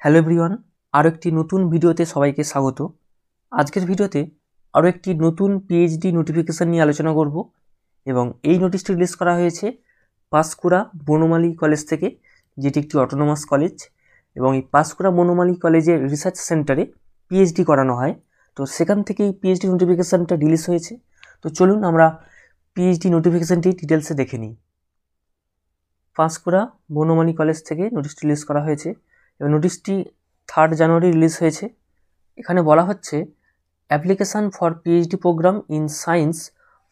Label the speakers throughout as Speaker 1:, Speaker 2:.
Speaker 1: Hello everyone, আরও একটি নতুন ভিডিওতে সবাইকে স্বাগত। আজকের ভিডিওতে আরও একটি নতুন পিএইচডি নোটিফিকেশান নিয়ে আলোচনা করব এবং এই নোটিশটি রিলিজ করা হয়েছে পাঁশকুড়া বনমালী কলেজ থেকে, যেটি একটি অটোনোমাস কলেজ এবং এই পাঁশকুড়া বনমালী কলেজের রিসার্চ সেন্টারে পিএইচডি করানো হয়। তো সেখান থেকেই পিএইচডি নোটিফিকেশানটা রিলিজ হয়েছে। তো চলুন আমরা পিএইচডি নোটিফিকেশানটি ডিটেলসে দেখে নিই। পাঁশকুড়া বনমালী কলেজ থেকে নোটিশটি রিলিজ করা হয়েছে এবং নোটিশটি 3 জানুয়ারি রিলিজ হয়েছে। এখানে বলা হচ্ছে application for PhD programme in science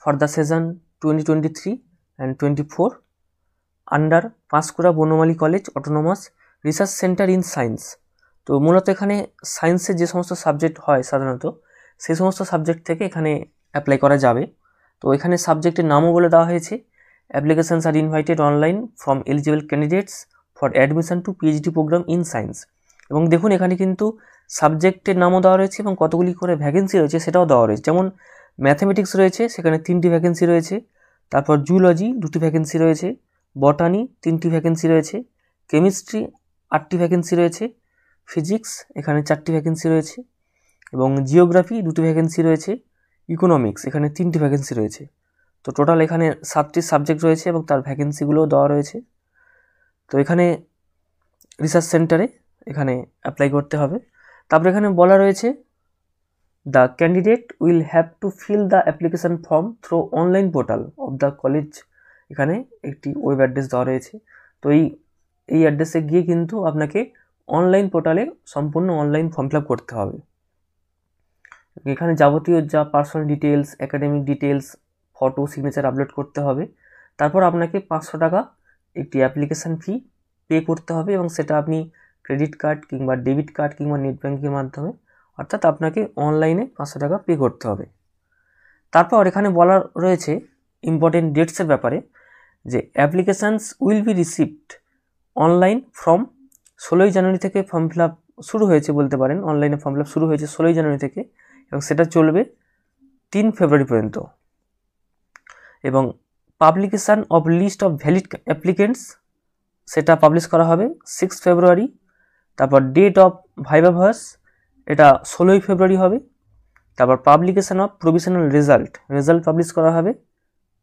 Speaker 1: for the session 2023 and 24 under Panskura Banamali College autonomous research centre in science. তো মূলত এখানে সায়েন্সের যে সমস্ত সাবজেক্ট হয় সাধারণত সেই সমস্ত সাবজেক্ট থেকে এখানে অ্যাপ্লাই করা যাবে। তো এখানে সাবজেক্টের নামও বলে দেওয়া হয়েছে, applications are invited online from eligible candidates for admission to PhD programme in science. এবং দেখুন এখানে কিন্তু সাবজেক্টের নামও দেওয়া রয়েছে এবং কতগুলি করে ভ্যাকেন্সি রয়েছে সেটাও দেওয়া রয়েছে। যেমন ম্যাথামেটিক্স রয়েছে, সেখানে 3টি ভ্যাকেন্সি রয়েছে। তারপর জুলজি 2টি ভ্যাকেন্সি রয়েছে, বটানি 3টি ভ্যাকেন্সি রয়েছে, কেমিস্ট্রি 8টি ভ্যাকেন্সি রয়েছে, ফিজিক্স এখানে 4টি ভ্যাকেন্সি রয়েছে এবং জিওগ্রাফি 2টি ভ্যাকেন্সি রয়েছে, ইকোনমিক্স এখানে 3টি ভ্যাকেন্সি রয়েছে। তো টোটাল এখানে 7টি সাবজেক্ট রয়েছে এবং তার ভ্যাকেন্সিগুলোও দেওয়া রয়েছে। তো এখানে রিসার্চ সেন্টারে এখানে অ্যাপ্লাই করতে হবে। তারপরে এখানে বলা রয়েছে the candidate will have to fill the application form through online portal of the college. এখানে একটি ওয়েব অ্যাড্রেস দেওয়া রয়েছে। তো এই অ্যাড্রেসে গিয়ে কিন্তু আপনাকে অনলাইন পোর্টালে সম্পূর্ণ অনলাইন ফর্ম ফিল আপ করতে হবে। এখানে যাবতীয় যা personal details, academic details, photo, signature upload করতে হবে। তারপর আপনাকে 500 টাকা একটি অ্যাপ্লিকেশান ফি পে করতে হবে এবং সেটা আপনি ক্রেডিট কার্ড কিংবা ডেবিট কার্ড কিংবা নেট ব্যাঙ্কিংয়ের মাধ্যমে, অর্থাৎ আপনাকে অনলাইনে 500 টাকা পে করতে হবে। তারপর এখানে বলা রয়েছে ইম্পর্টেন্ট ডেটসের ব্যাপারে, যে applications will be received online from 16 জানুয়ারি থেকে ফর্ম ফিল আপ শুরু হয়েছে বলতে পারেন। অনলাইনে ফর্ম ফিল আপ শুরু হয়েছে 16 জানুয়ারি থেকে এবং সেটা চলবে 3 ফেব্রুয়ারি পর্যন্ত। এবং publication of list of valid applicants সেটা পাবলিশ করা হবে 6 ফেব্রুয়ারি। তারপর ডেট অফ ভাইভা ভয়েস এটা 16 ফেব্রুয়ারি হবে। তারপর publication of provisional result publish করা হবে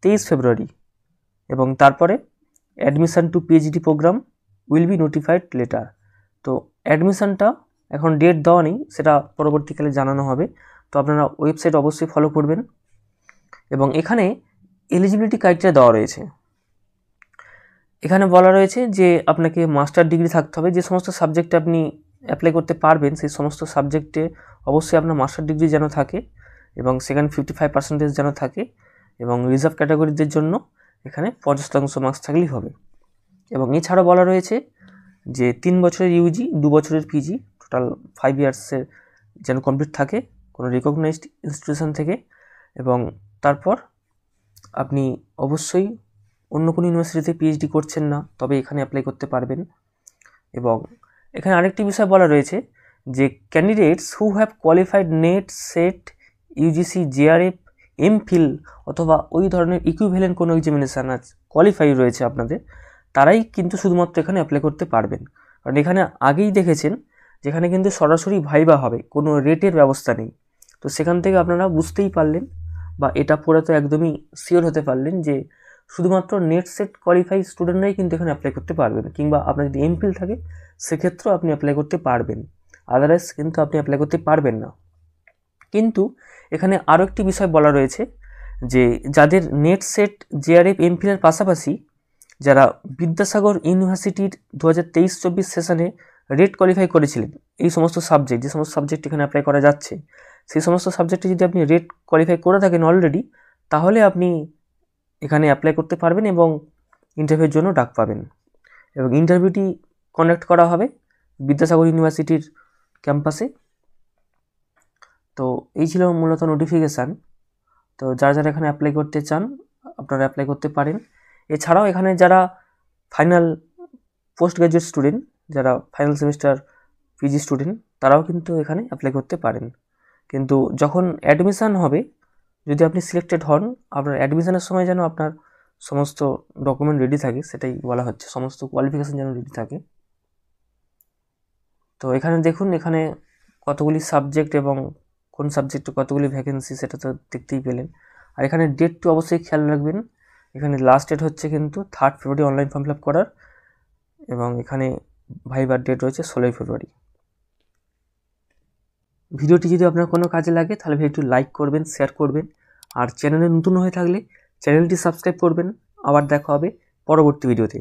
Speaker 1: 23 ফেব্রুয়ারি। এবং তারপরে admission to PhD programme will be notified later. তো অ্যাডমিশানটা এখন ডেট দেওয়া নেই, সেটা পরবর্তীকালে জানানো হবে। তো আপনারা ওয়েবসাইট অবশ্যই ফলো করবেন। এবং এখানে এলিজিবিলিটি ক্রাইটেরিয়া দেওয়া রয়েছে। এখানে বলা রয়েছে যে আপনাকে মাস্টার ডিগ্রি থাকতে হবে। যে সমস্ত সাবজেক্টে আপনি অ্যাপ্লাই করতে পারবেন সেই সমস্ত সাবজেক্টে অবশ্যই আপনার মাস্টার ডিগ্রি যেন থাকে এবং সেখানে 55% যেন থাকে। এবং রিজার্ভ ক্যাটাগরিদের জন্য এখানে 50% মার্কস থাকলেই হবে। এবং এছাড়াও বলা রয়েছে যে 3 বছরের ইউজি, 2 বছরের পিজি, টোটাল 5 ইয়ার্সের যেন কমপ্লিট থাকে কোনো রিকগনাইজড ইনস্টিটিউশন থেকে। এবং তারপর আপনি অবশ্যই অন্য কোনো ইউনিভার্সিটিতে পিএইচডি করছেন না, তবে এখানে অ্যাপ্লাই করতে পারবেন। এবং এখানে আরেকটি বিষয় বলা রয়েছে যে candidates who have qualified net, set, UGC, JRF, MPhil অথবা ওই ধরনের ইকুইভ্যালেন্ট কোনো এক্সামিনেশান আছে কোয়ালিফাই রয়েছে আপনাদের, তারাই কিন্তু শুধুমাত্র এখানে অ্যাপ্লাই করতে পারবেন। কারণ এখানে আগেই দেখেছেন যেখানে কিন্তু সরাসরি ভাইভা হবে, কোনো রেটের ব্যবস্থা নেই। তো সেখান থেকে আপনারা বুঝতেই পারলেন বা এটা পড়ে তো একদমই শিওর হতে পারলেন যে শুধুমাত্র নেট সেট কোয়ালিফাই স্টুডেন্টরাই কিন্তু এখানে অ্যাপ্লাই করতে পারবেন। কিংবা আপনার যদি এমফিল থাকে সেক্ষেত্রেও আপনি অ্যাপ্লাই করতে পারবেন, আদারওয়াইজ কিন্তু আপনি অ্যাপ্লাই করতে পারবেন না। কিন্তু এখানে আরও একটি বিষয় বলা রয়েছে যে যাদের নেট সেট, জেআরএফ, এমফিলের পাশাপাশি যারা বিদ্যাসাগর ইউনিভার্সিটির 2023-24 সেশনে রেট কোয়ালিফাই করেছিলেন, এই সমস্ত সাবজেক্ট, যে সমস্ত সাবজেক্ট এখানে অ্যাপ্লাই করা যাচ্ছে সেই সমস্ত সাবজেক্টে যদি আপনি রেট কোয়ালিফাই করে থাকেন অলরেডি, তাহলে আপনি এখানে অ্যাপ্লাই করতে পারবেন এবং ইন্টারভিউর জন্য ডাক পাবেন। এবং ইন্টারভিউটি কন্ডাক্ট করা হবে বিদ্যাসাগর ইউনিভার্সিটির ক্যাম্পাসে। তো এই ছিল মূলত নোটিফিকেশান। তো যারা যারা এখানে অ্যাপ্লাই করতে চান আপনারা অ্যাপ্লাই করতে পারেন। এছাড়াও এখানে যারা ফাইনাল পোস্ট গ্র্যাজুয়েট স্টুডেন্ট, যারা ফাইনাল সেমিস্টার পিজি স্টুডেন্ট, তারাও কিন্তু এখানে অ্যাপ্লাই করতে পারেন। কিন্তু যখন অ্যাডমিশান হবে, যদি আপনি সিলেক্টেড হন, আপনার অ্যাডমিশানের সময় যেন আপনার সমস্ত ডকুমেন্ট রেডি থাকে, সেটাই বলা হচ্ছে, সমস্ত কোয়ালিফিকেশান যেন রেডি থাকে। তো এখানে দেখুন, এখানে কতগুলি সাবজেক্ট এবং কোন সাবজেক্টে কতগুলি ভ্যাকেন্সি সেটা তো দেখতেই পেলেন। আর এখানে ডেটটা অবশ্যই খেয়াল রাখবেন, এখানে লাস্ট ডেট হচ্ছে কিন্তু 3 ফেব্রুয়ারি অনলাইন ফর্ম ফিল আপ করার, এবং এখানে ভাইবার ডেট রয়েছে 16 ফেব্রুয়ারি। ভিডিওটি যদি আপনার কোনো কাজে লাগে তাহলে ভিডিওটি লাইক করবেন, শেয়ার করবেন, আর চ্যানেলে নতুন হয়ে থাকলে চ্যানেলটি সাবস্ক্রাইব করবেন। আবার দেখা হবে পরবর্তী ভিডিওতে।